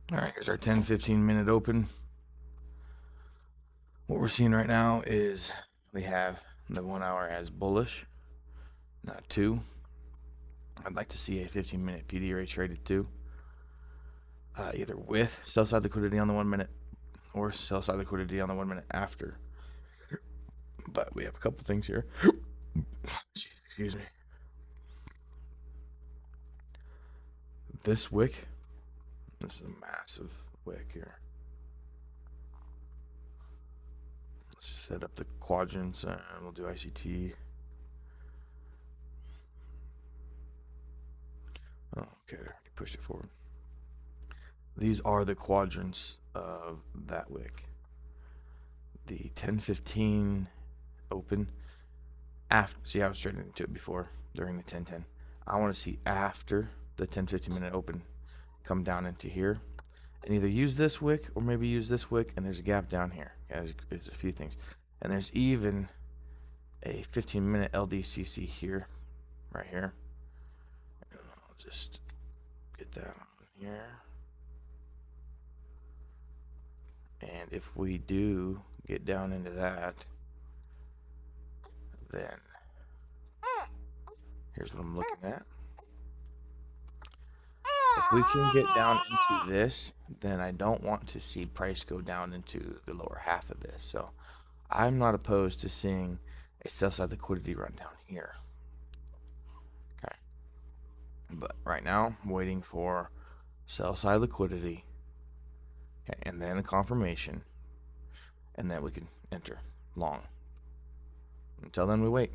All right, here's our 10-15 minute open. What we're seeing right now is we have the 1 hour as bullish, not 2. I'd like to see a 15-minute PDRA traded too, either with sell side liquidity on the 1 minute or sell side liquidity on the 1 minute after. But we have a couple things here. Excuse me. This wick, this is a massive wick here. Let's set up the quadrants and we'll do ICT. Oh, okay, I already pushed it forward. These are the quadrants of that wick. The 10-15 open after. See, I was trading into it before during the 10-10. I want to see after the 10-15 minute open come down into here and either use this wick or maybe use this wick, and there's a gap down here. Yeah, there's a few things, and there's even a 15-minute LDCC here, right here. I'll just get that on here. And if we do get down into that, then here's what I'm looking at. If we can get down into this, then I don't want to see price go down into the lower half of this. So I'm not opposed to seeing a sell side liquidity run down here. Okay. But right now, I'm waiting for sell side liquidity, okay, and then a confirmation, and then we can enter long. Until then, we wait.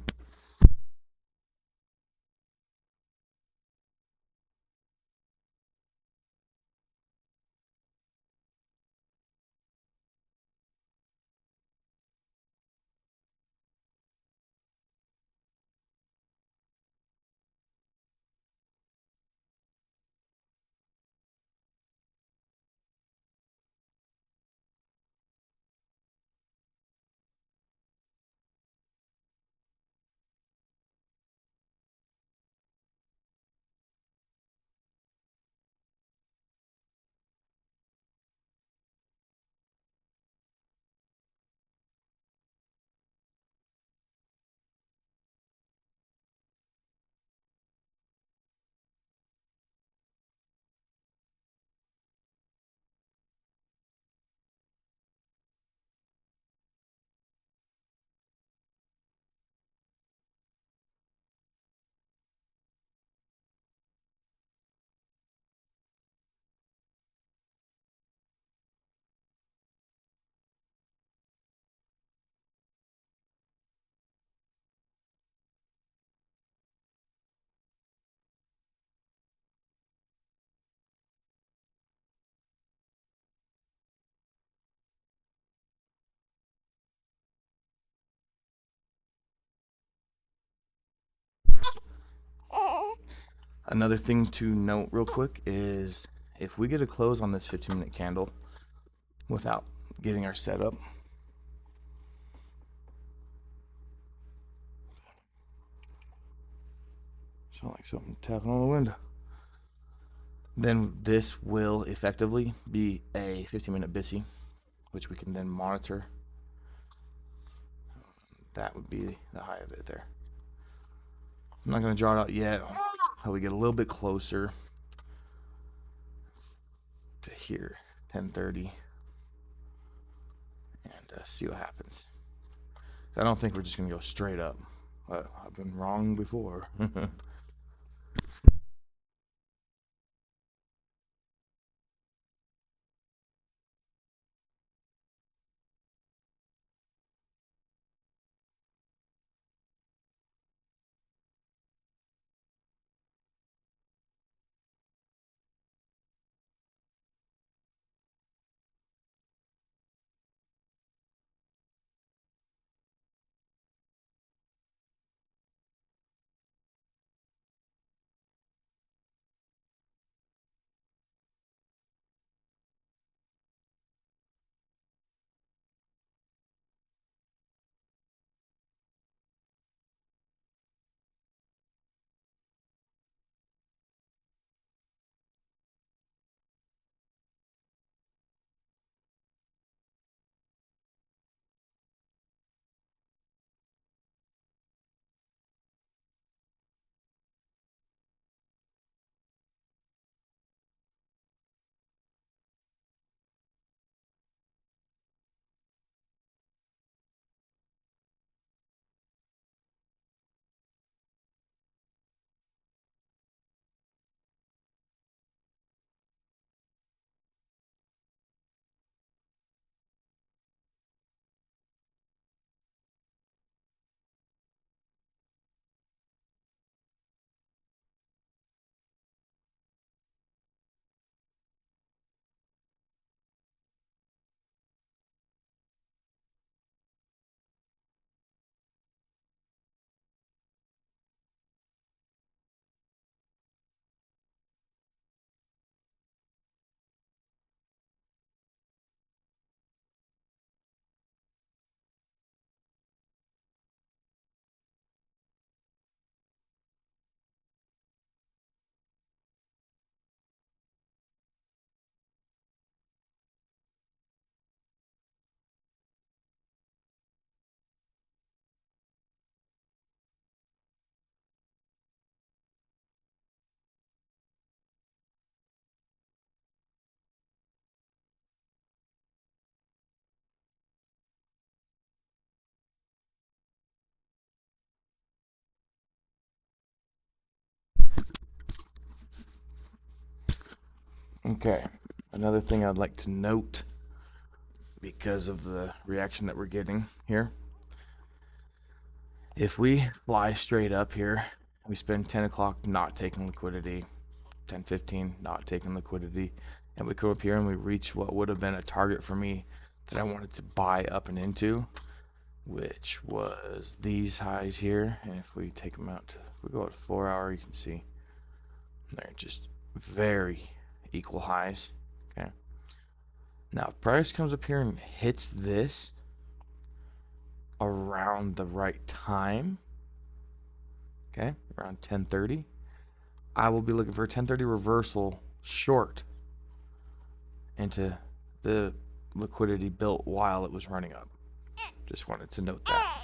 Another thing to note real quick is if we get a close on this 15-minute candle without getting our setup, sound like something tapping on the window, then this will effectively be a 15-minute BISI, which we can then monitor. That would be the high of it there. I'm not going to draw it out yet. How we get a little bit closer to here, 10:30, and see what happens. I don't think we're just going to go straight up. I've been wrong before. Okay, another thing I'd like to note because of the reaction that we're getting here. If we fly straight up here, we spend 10 o'clock not taking liquidity, 10:15 not taking liquidity, and we come up here and we reach what would have been a target for me that I wanted to buy up and into, which was these highs here. And if we take them out, if we go at 4 hour, you can see they're just very equal highs. Okay. Now, if price comes up here and hits this around the right time, okay, around 10:30, I will be looking for a 10:30 reversal short into the liquidity built while it was running up. Just wanted to note that.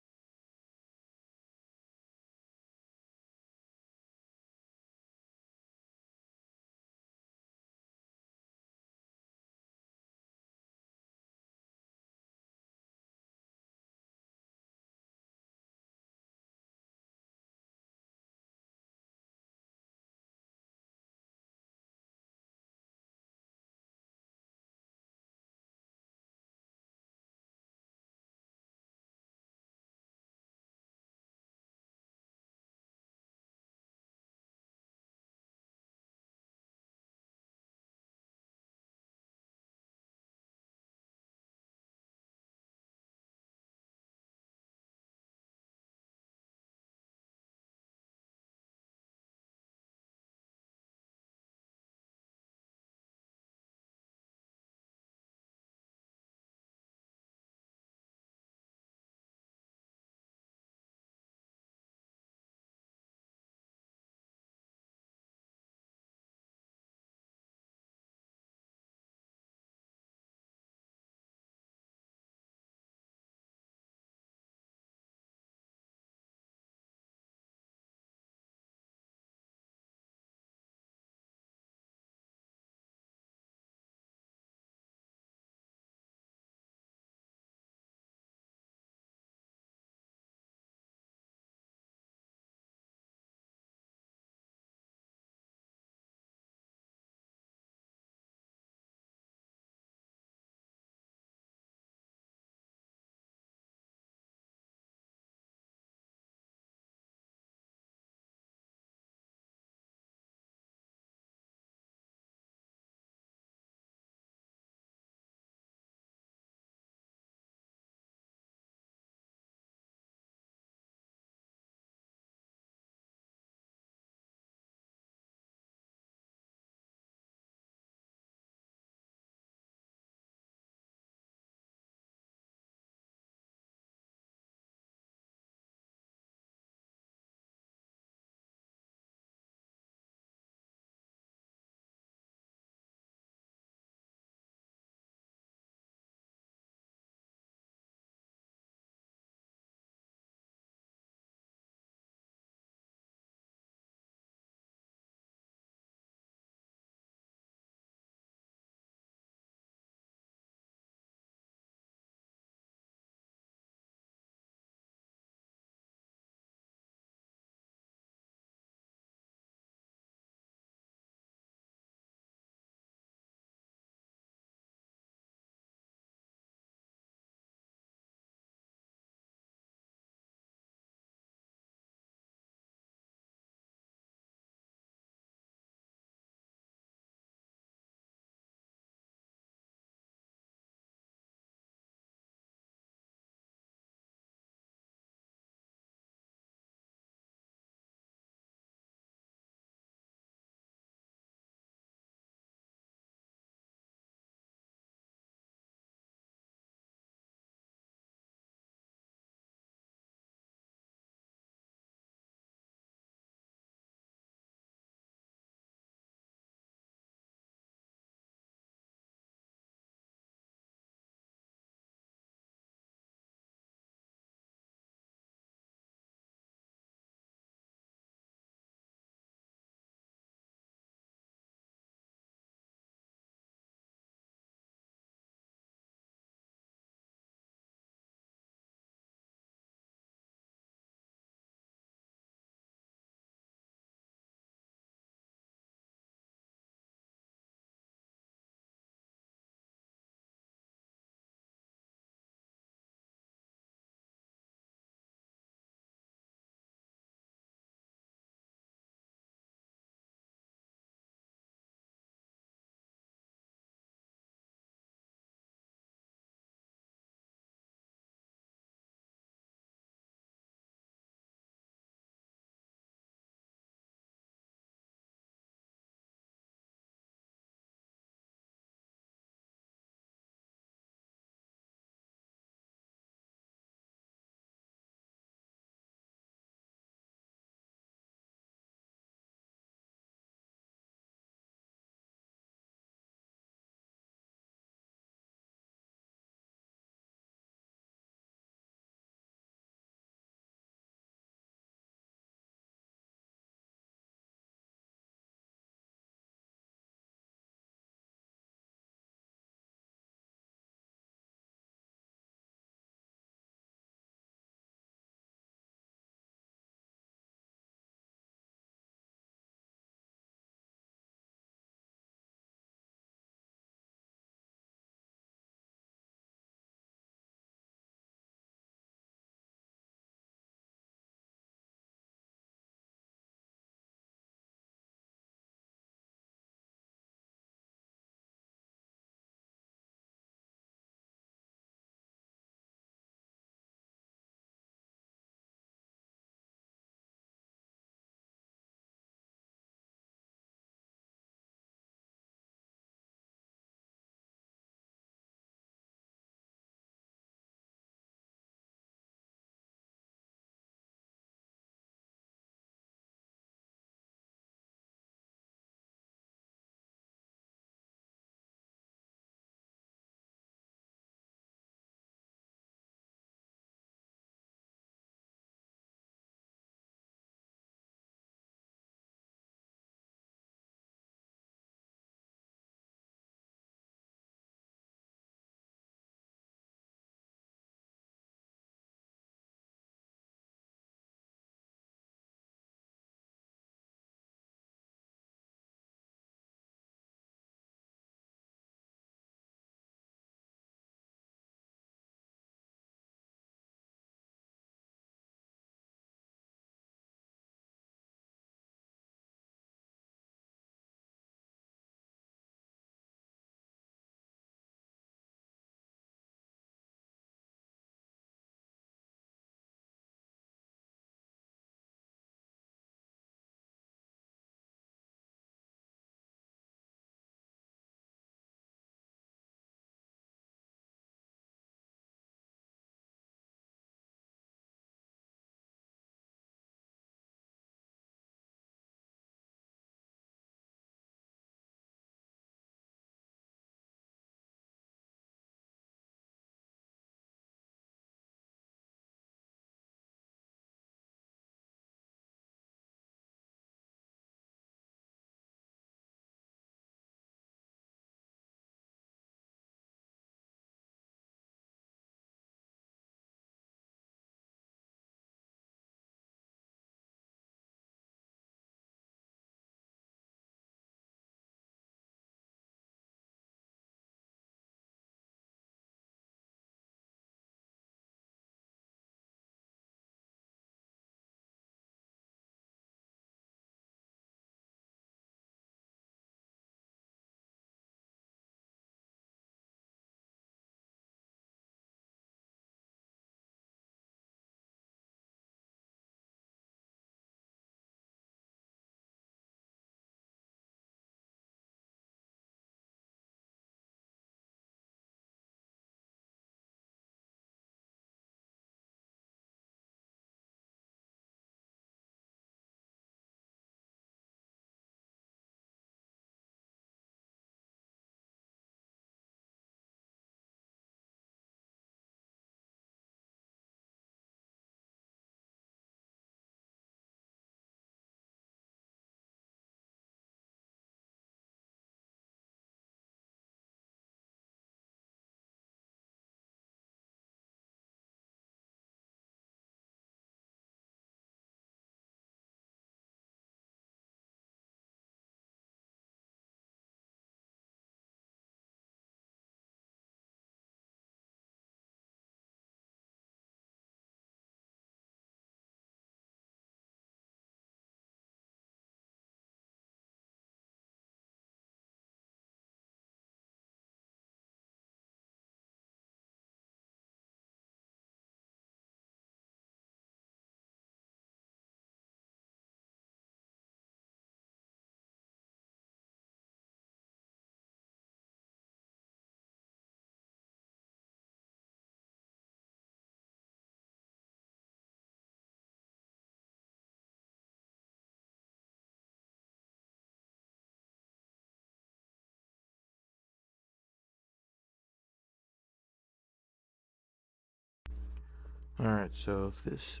Alright, so if this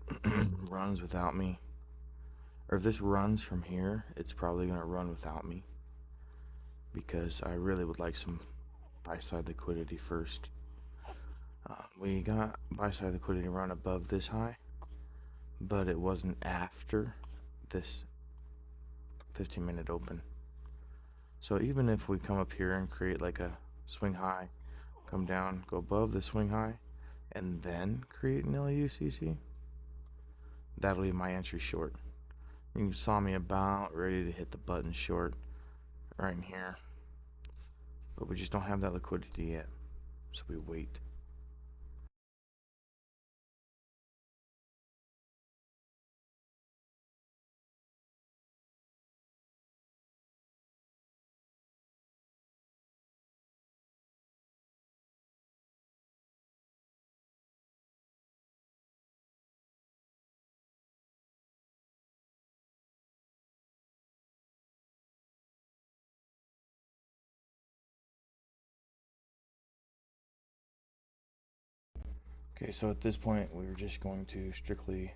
runs without me, or if this runs from here, it's probably going to run without me, because I really would like some buy-side liquidity first. We got buy-side liquidity run above this high, but it wasn't after this 15-minute open. So even if we come up here and create like a swing high, come down, go above the swing high, and then create an LUCC, that'll be my entry short. You saw me about ready to hit the button short right in here, but we just don't have that liquidity yet, so we wait. Okay, so at this point we're just going to strictly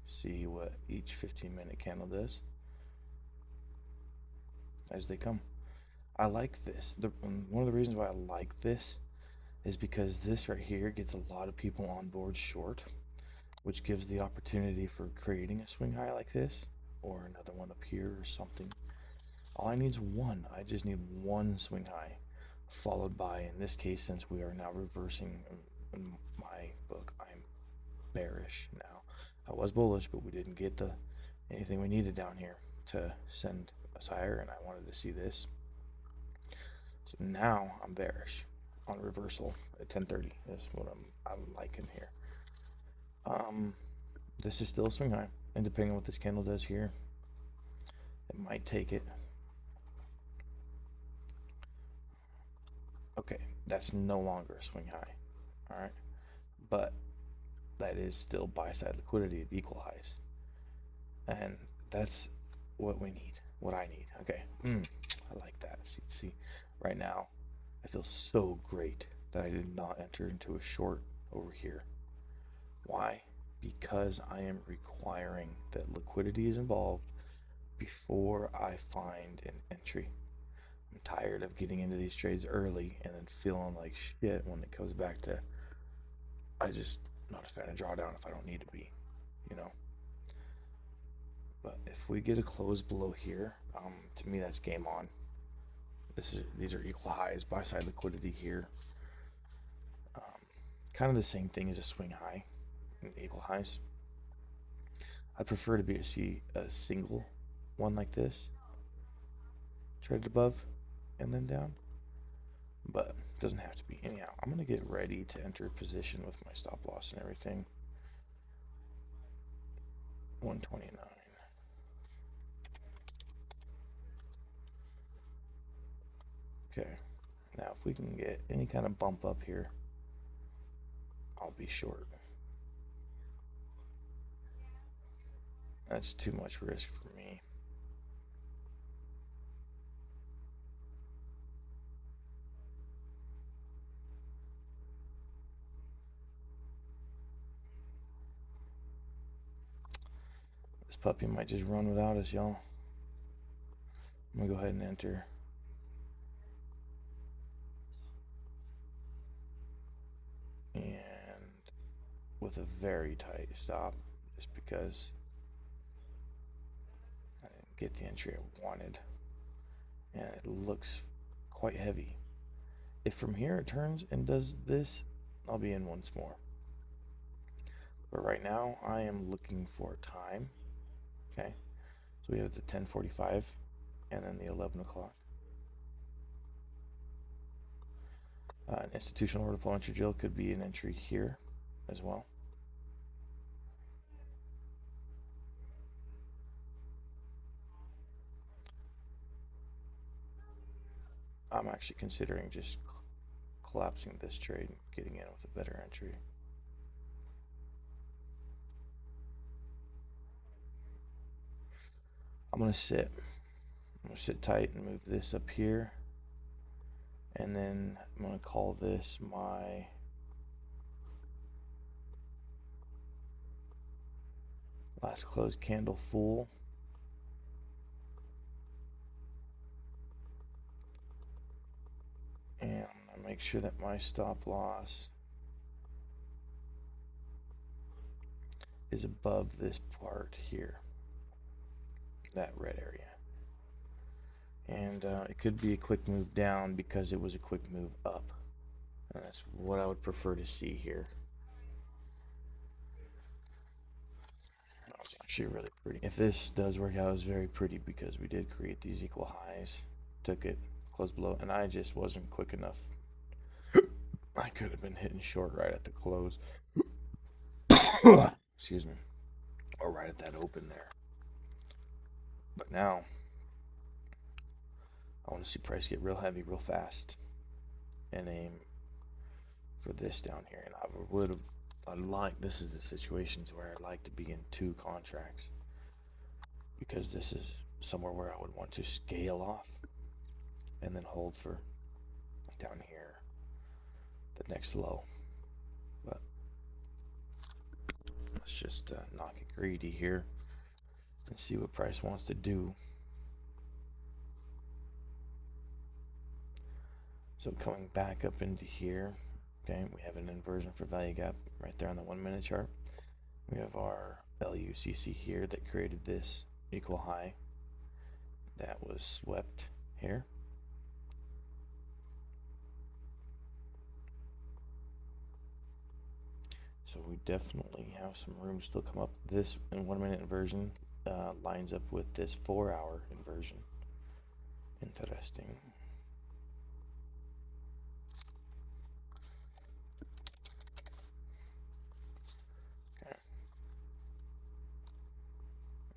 see what each 15-minute candle does as they come. I like this. One of the reasons why I like this is because this right here gets a lot of people on board short, which gives the opportunity for creating a swing high like this, or another one up here or something. All I need is one. I just need one swing high, followed by, in this case, since we are now reversing in my book, I'm bearish now. I was bullish, but we didn't get anything we needed down here to send us higher, and I wanted to see this. So now I'm bearish on reversal at 10:30. Is what I'm liking here. This is still a swing high, and depending on what this candle does here, it might take it. Okay, that's no longer a swing high. All right, but that is still buy side liquidity at equal highs, and that's what we need. What I need. Okay, I like that. See, right now, I feel so great that I did not enter into a short over here. Why? Because I am requiring that liquidity is involved before I find an entry. I'm tired of getting into these trades early and then feeling like shit when it comes back to I just not a fan of drawdown if I don't need to be, you know. But if we get a close below here, to me that's game on. These are equal highs, buy side liquidity here. Kind of the same thing as a swing high and equal highs. I'd prefer to see a single one like this, traded above and then down, but it doesn't have to be. Anyhow, I'm gonna get ready to enter a position with my stop loss and everything. 129. Okay, now if we can get any kind of bump up here, I'll be short. That's too much risk for me. This puppy might just run without us, y'all. I'm gonna go ahead and enter. And with a very tight stop, just because I didn't get the entry I wanted. And it looks quite heavy. If from here it turns and does this, I'll be in once more. But right now, I am looking for time. Okay, so we have the 10:45 and then the 11 o'clock. An institutional order flow entry drill could be an entry here as well. I'm actually considering just collapsing this trade and getting in with a better entry. I'm gonna sit tight and move this up here, and then I'm gonna call this my Last close candle full. And I'm gonna make sure that my stop loss is above this part here, that red area. And it could be a quick move down because it was a quick move up. And that's what I would prefer to see here. It's actually really pretty. If this does work out, it's very pretty because we did create these equal highs, took it, closed below, and I just wasn't quick enough. I could have been hitting short right at the close. Excuse me. Or right at that open there. But now, I want to see price get real heavy real fast and aim for this down here. And this is the situations where I'd like to be in 2 contracts, because this is somewhere where I would want to scale off and then hold for down here, the next low. But let's just knock it greedy here and see what price wants to do. So coming back up into here, okay, we have an inversion for value gap right there on the 1 minute chart. We have our LUCC here that created this equal high that was swept here. So we definitely have some room still come up. This in 1 minute inversion lines up with this 4 hour inversion. Interesting. Okay.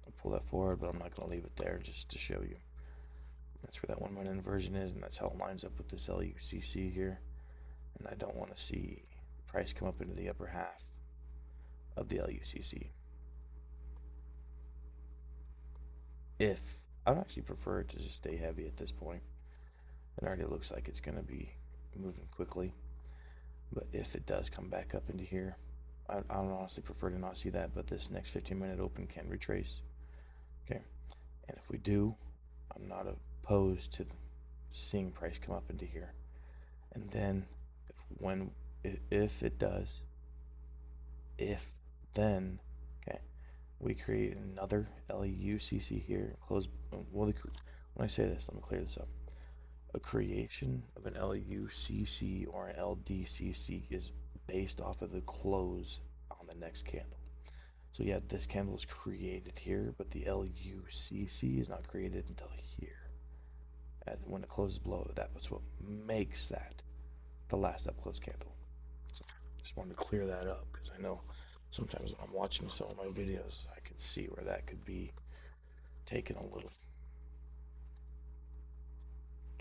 I'll pull that forward, but I'm not going to leave it there just to show you. That's where that 1 minute inversion is, and that's how it lines up with this LUCC here. And I don't want to see price come up into the upper half of the LUCC. If I'd actually prefer it to just stay heavy at this point. It already looks like it's going to be moving quickly. But if it does come back up into here, I would honestly prefer to not see that, but this next 15-minute open can retrace. Okay, and if we do, I'm not opposed to seeing price come up into here. And then if it does, then, okay, we create another LUCC here and close. When I say this, let me clear this up. A creation of an LUCC or an LDCC is based off of the close on the next candle. So yeah, this candle is created here, but the LUCC is not created until here. When it closes below that, that's what makes that the last up close candle. So just wanted to clear that up, because I know sometimes when I'm watching some of my videos, I can see where that could be taken a little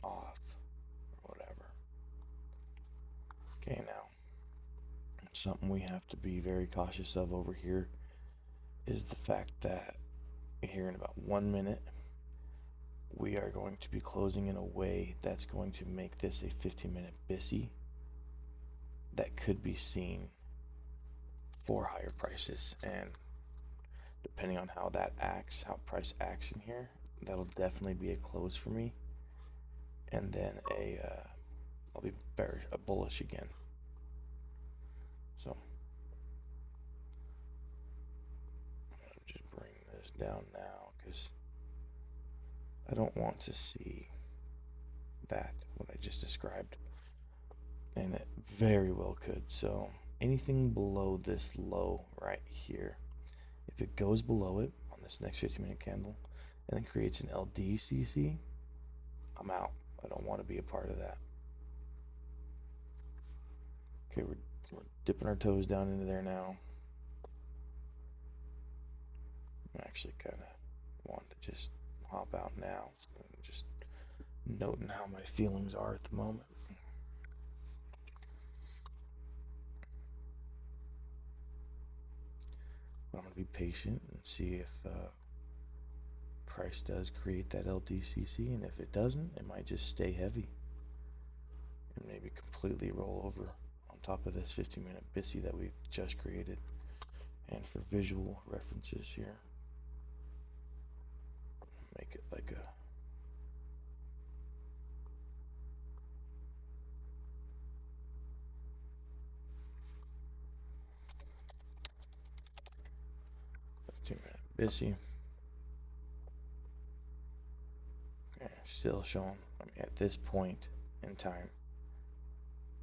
off or whatever. Okay, now something we have to be very cautious of over here is the fact that here in about 1 minute we are going to be closing in a way that's going to make this a 15-minute BISI that could be seen for higher prices. And depending on how that acts, how price acts in here, that'll definitely be a close for me, and then I'll be bearish, bullish again. So I'm gonna just bring this down now, because I don't want to see that, what I just described, and it very well could. So anything below this low right here, if it goes below it on this next 15-minute candle and then creates an LDCC, I'm out. I don't want to be a part of that. Okay, we're dipping our toes down into there now. I'm actually kind of want to just hop out now, and just noting how my feelings are at the moment. But I'm going to be patient and see if price does create that LDCC, and if it doesn't, it might just stay heavy and maybe completely roll over on top of this 15-minute BISI that we just created And for visual references here, make it like a busy. Okay, still showing. I mean, at this point in time,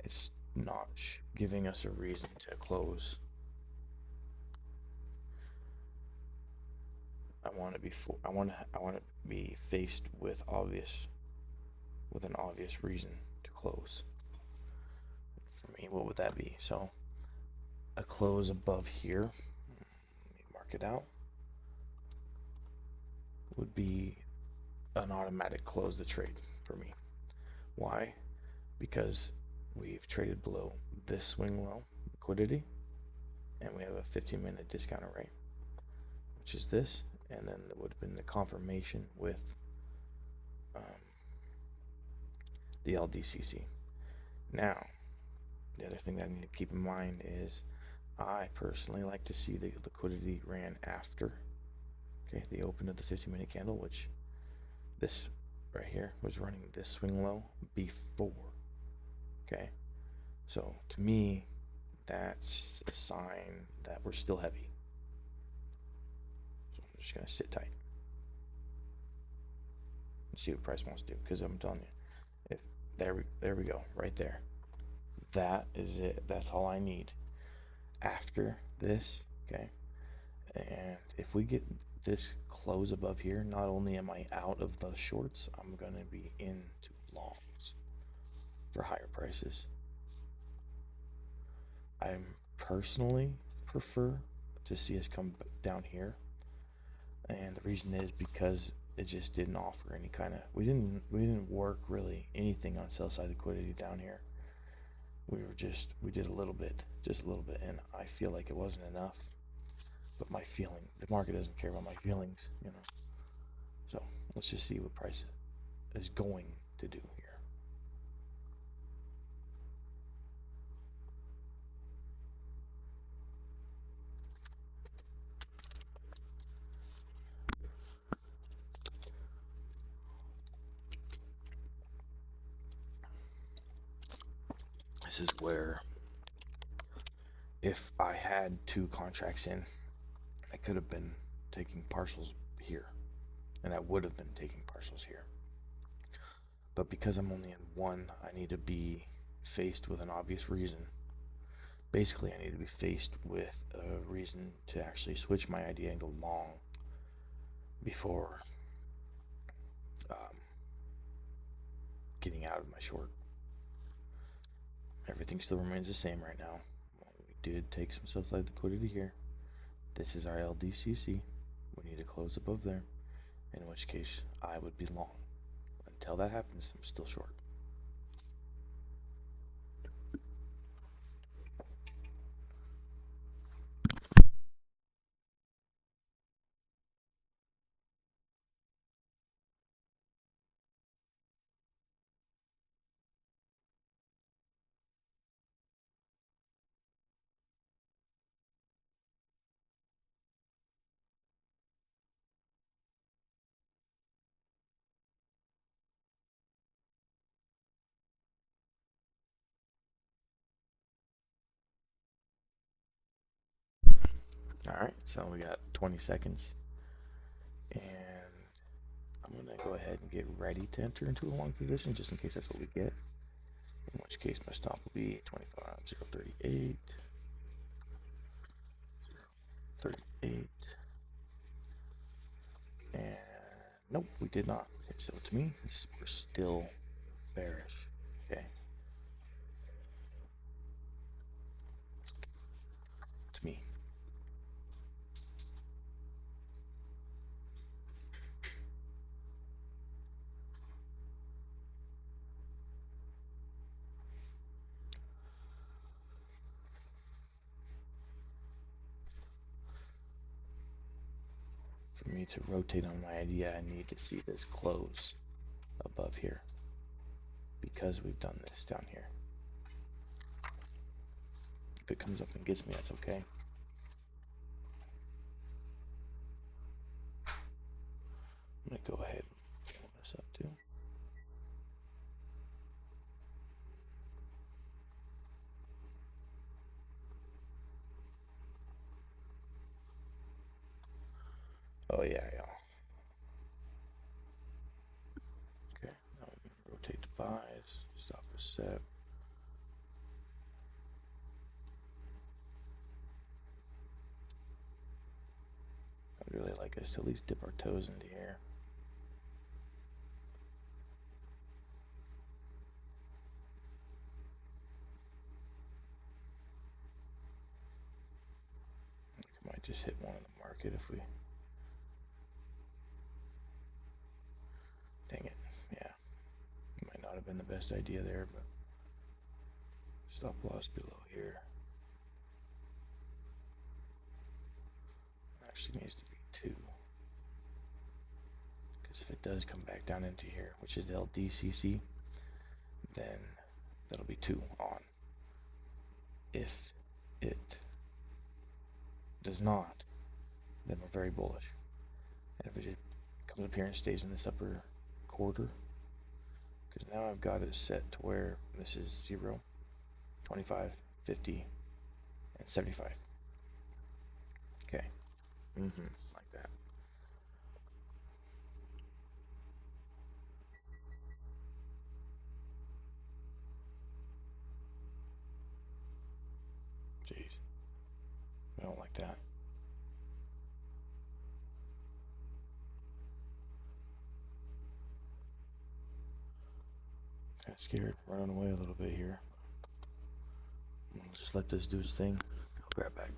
it's not giving us a reason to close. I want to be faced with an obvious reason to close. For me, what would that be? So a close above here, let me mark it out, would be an automatic close the trade for me. Why? Because we've traded below this swing low liquidity, and we have a 15-minute discounted rate, which is this, and then there would have been the confirmation with the LDCC. Now, the other thing that I need to keep in mind is I personally like to see the liquidity ran after, okay, the open of the 15-minute candle, which this right here was running this swing low before. Okay, so to me, that's a sign that we're still heavy. So I'm just gonna sit tight and see what price wants to do, because I'm telling you, if there we go, right there. That is it. That's all I need after this. Okay, and if we get this close above here, not only am I out of the shorts, I'm gonna be into longs for higher prices. I personally prefer to see us come down here, and the reason is because it just didn't offer any kind of, we didn't work really anything on sell side liquidity down here. We did a little bit, just a little bit, and I feel like it wasn't enough. But my feeling, the market doesn't care about my feelings, you know. So let's just see what price is going to do here. This is where, if I had 2 contracts in, I could have been taking partials here, and I would have been taking partials here. But because I'm only in 1, I need to be faced with an obvious reason. Basically, I need to be faced with a reason to actually switch my idea and go long before getting out of my short. Everything still remains the same right now. We did take some sell side liquidity here. This is our LDCC. We need to close above there, in which case I would be long. Until that happens, I'm still short. Alright, so we got 20 seconds. And I'm going to go ahead and get ready to enter into a long position, just in case that's what we get. In which case my stop will be 25.038. 38. And nope, we did not. Okay, so to me, we're still bearish. Okay. To me. For me to rotate on my idea, I need to see this close above here, because we've done this down here. If it comes up and gets me, that's okay. Oh yeah, yeah. Okay, now we can rotate the buys, stop reset. I'd really like us to at least dip our toes into here. I think I might just hit one in the market if we... Dang it. Yeah. Might not have been the best idea there, but stop loss below here. Actually needs to be 2. Because if it does come back down into here, which is the LDCC, then that'll be 2 on. If it does not, then we're very bullish. And if it just comes up here and stays in this upper quarter, because now I've got it set to where this is 0, 25, 50, and 75. Okay. Like that. Jeez. I don't like that. Kind of scared, running away a little bit here. Let's just let this do its thing. I'll grab back.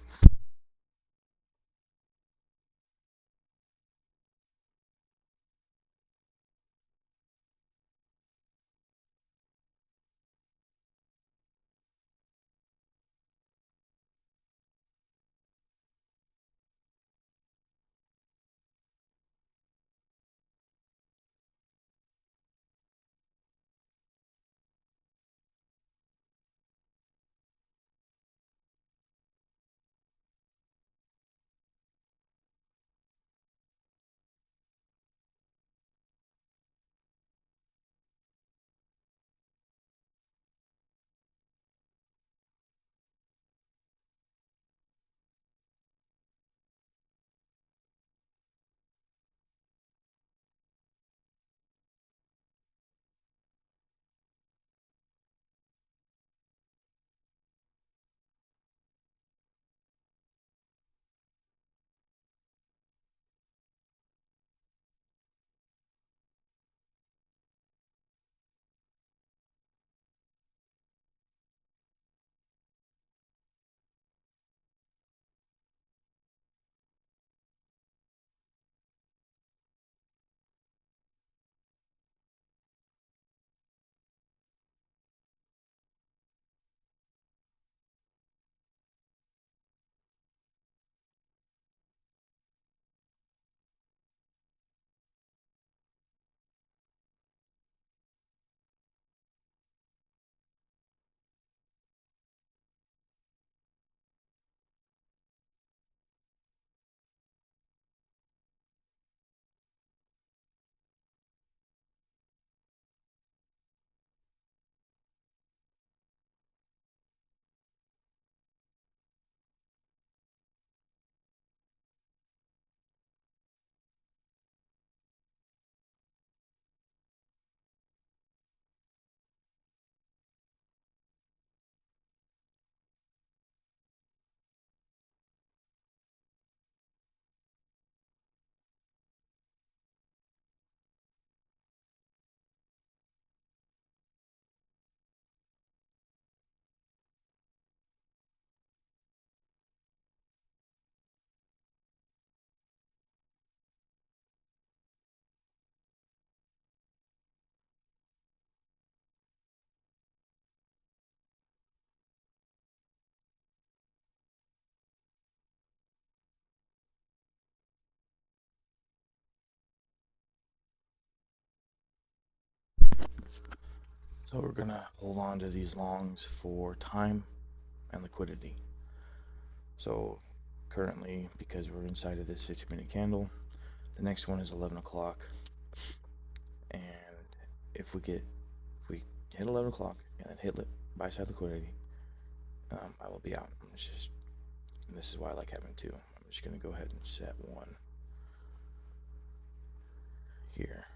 So we're gonna hold on to these longs for time and liquidity. So currently, because we're inside of this 50-minute candle, the next one is 11 o'clock. And if we hit 11 o'clock and then hit buy side liquidity, I will be out. This is why I like having 2. I'm just gonna go ahead and set 1. here.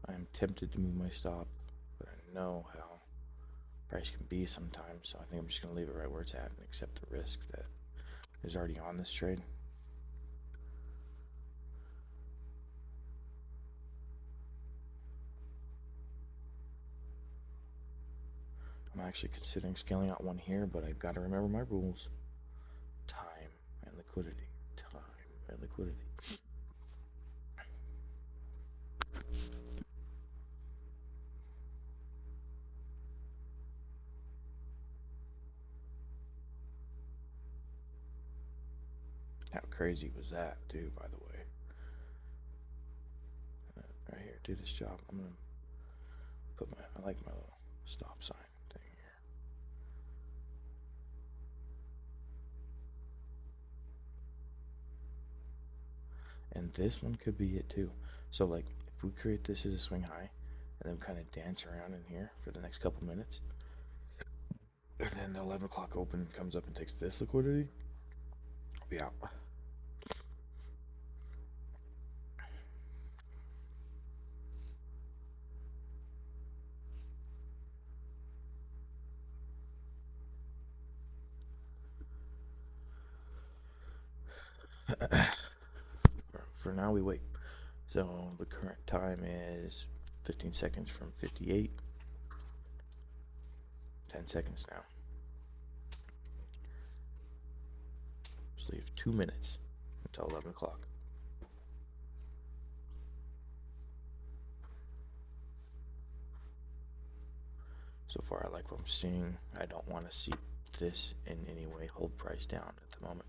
I'm tempted to move my stop, but I know how price can be sometimes, so I think I'm just going to leave it right where it's at and accept the risk that is already on this trade. I'm actually considering scaling out one here, but I've got to remember my rules. Time and liquidity. Time and liquidity. How crazy was that, too, by the way? Right here, do this job. I'm going to put I like my little stop sign thing here. And this one could be it, too. So, like, if we create this as a swing high, and then kind of dance around in here for the next couple minutes, and then the 11 o'clock open comes up and takes this liquidity, I'll be out. For now, we wait. So the current time is 15 seconds from 58. 10 seconds now. So you have 2 minutes until 11 o'clock. So far, I like what I'm seeing. I don't want to see this in any way hold price down at the moment.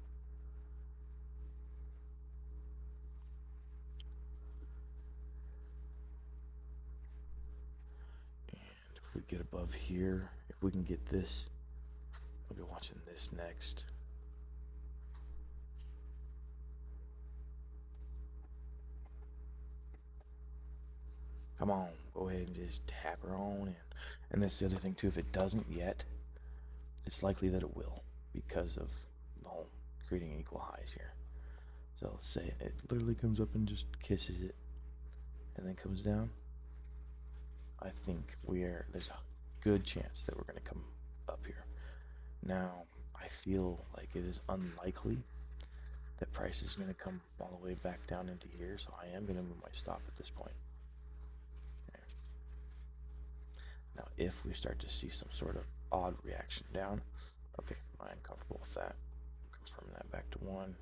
And if we get above here, if we can get this, I'll be watching this next. Come on, go ahead and just tap her on in. And that's the other thing too, if it doesn't yet, it's likely that it will because of the whole creating equal highs here. So let's say it literally comes up and just kisses it and then comes down. I think there's a good chance that we're going to come up here. Now, I feel like it is unlikely that price is going to come all the way back down into here, so I am going to move my stop at this point. Okay. Now, if we start to see some sort of odd reaction down, okay, I'm comfortable with that. Confirm that back to 1.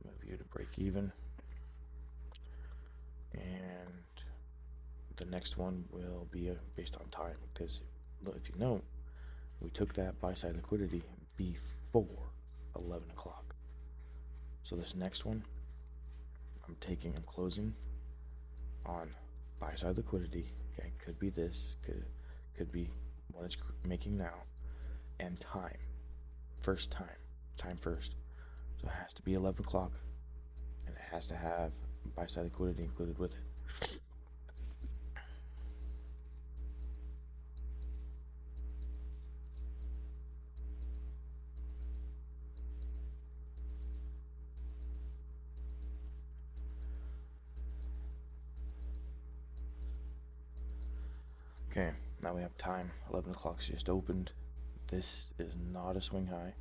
Move you to break even. And the next one will be based on time, because if you know, we took that buy side liquidity before 11 o'clock. So this next one, I'm closing on buy side liquidity. Okay, could be this, could be what it's making now, and time. First time first. So it has to be 11 o'clock, and it has to have buy side liquidity included with it. Okay, now we have time. 11 o'clock's just opened. This is not a swing high.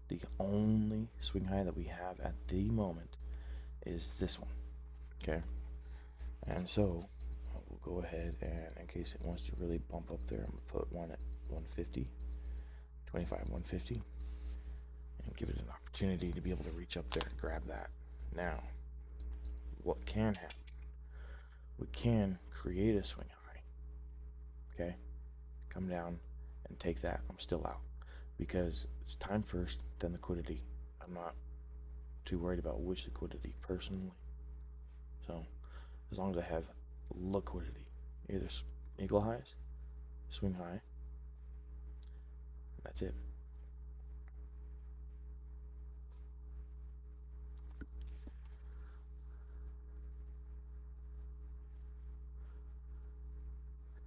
The only swing high that we have at the moment is this one. Okay, and so we'll go ahead and, in case it wants to really bump up there, I'm gonna put one at 150, 25, 150, and give it an opportunity to be able to reach up there and grab that. Now, what can happen? We can create a swing high. Okay, come down and take that. I'm still out because it's time first, then liquidity. I'm not too worried about which liquidity personally. So as long as I have liquidity, either equal highs, swing high, that's it.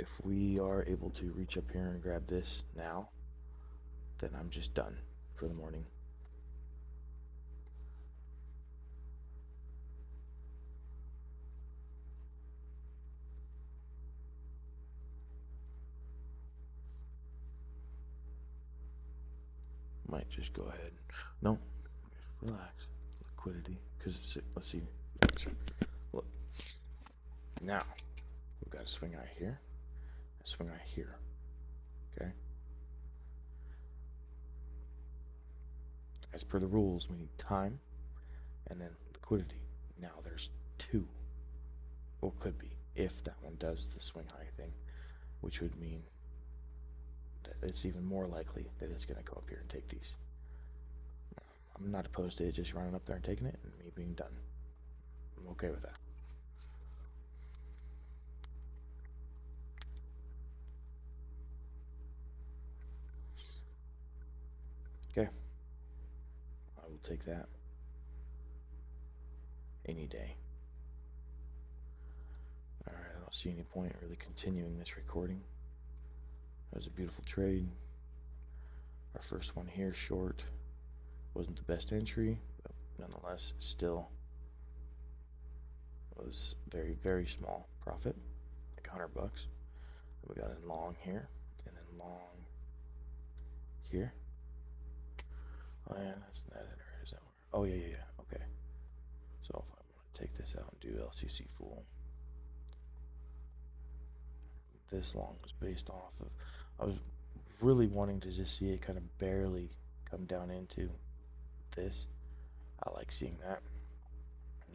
if we are able to reach up here and grab this now, then I'm just done for the morning. Might just go ahead. No, just relax. Liquidity, because let's see. Look, now we've got a swing eye here, a swing eye here. Okay. As per the rules, we need time and then liquidity. Now there's two. Well, could be if that one does the swing high thing, which would mean that it's even more likely that it's going to go up here and take these. I'm not opposed to it just running up there and taking it and me being done. I'm okay with that. Okay. I will take that any day. Alright, I don't see any point really continuing this recording. That was a beautiful trade. Our first one here, short. Wasn't the best entry, but nonetheless, still was very, very small profit, like $100. We got in long here, and then long here. Oh yeah, that's that. Or is that where? Oh yeah. Okay. So if I want to take this out and do LCC full, this long was based off of. I was really wanting to just see it kind of barely come down into this. I like seeing that,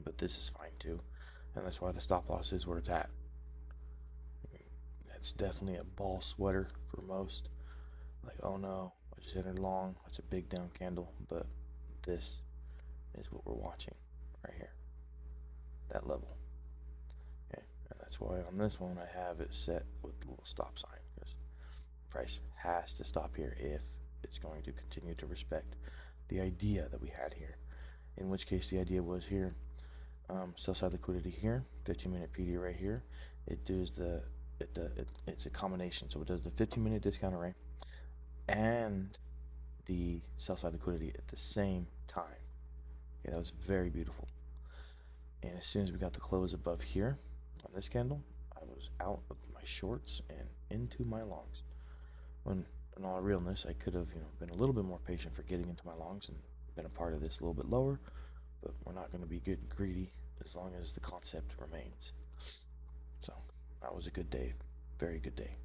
but this is fine too, and that's why the stop loss is where it's at. That's definitely a ball sweater for most. Like, oh no, I just entered long. That's a big down candle, but this is what we're watching right here. That level. Okay, and that's why on this one I have it set with the little stop sign, because price has to stop here if it's going to continue to respect the idea that we had here. In which case the idea was here, sell side liquidity here, 15-minute PD right here. It does the it's a combination, so it does the 15-minute discount array and the sell side liquidity at the same time. Okay, that was very beautiful. And as soon as we got the close above here on this candle, I was out of my shorts and into my longs. When in all realness, I could have been a little bit more patient for getting into my longs and been a part of this a little bit lower, but we're not going to be good and greedy as long as the concept remains. So that was a good day, very good day.